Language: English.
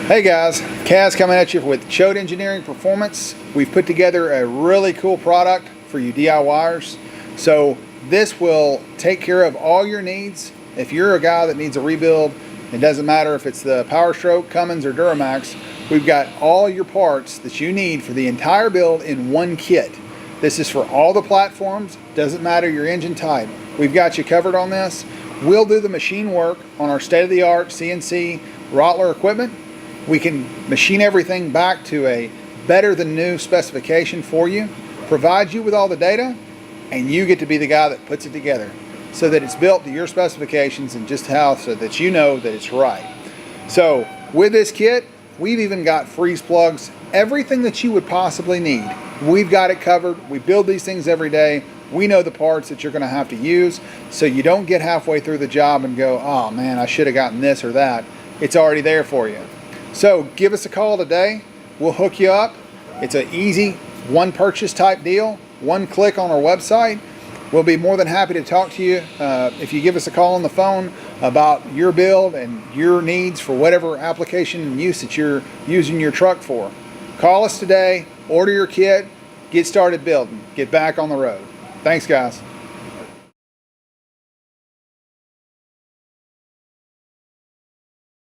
Hey guys, Kaz coming at you with Choate Engineering Performance. We've put together a really cool product for you DIYers. So this will take care of all your needs. If you're a guy that needs a rebuild, it doesn't matter if it's the Power Stroke, Cummins, or Duramax, we've got all your parts that you need for the entire build in one kit. This is for all the platforms, doesn't matter your engine type. We've got you covered on this. We'll do the machine work on our state-of-the-art CNC Rottler equipment. We can machine everything back to a better than new specification for you, provide you with all the data, and you get to be the guy that puts it together so that it's built to your specifications and just how, so that you know that it's right. So with this kit, we've even got freeze plugs, everything that you would possibly need. We've got it covered. We build these things every day. We know the parts that you're going to have to use, so you don't get halfway through the job and go, oh man, I should have gotten this or that. It's already there for you. So give us a call today. We'll hook you up. It's an easy one purchase type deal, one click on our website. We'll be more than happy to talk to you if you give us a call on the phone about your build and your needs for whatever application and use that you're using your truck for. Call us today, order your kit, get started building, get back on the road. Thanks guys.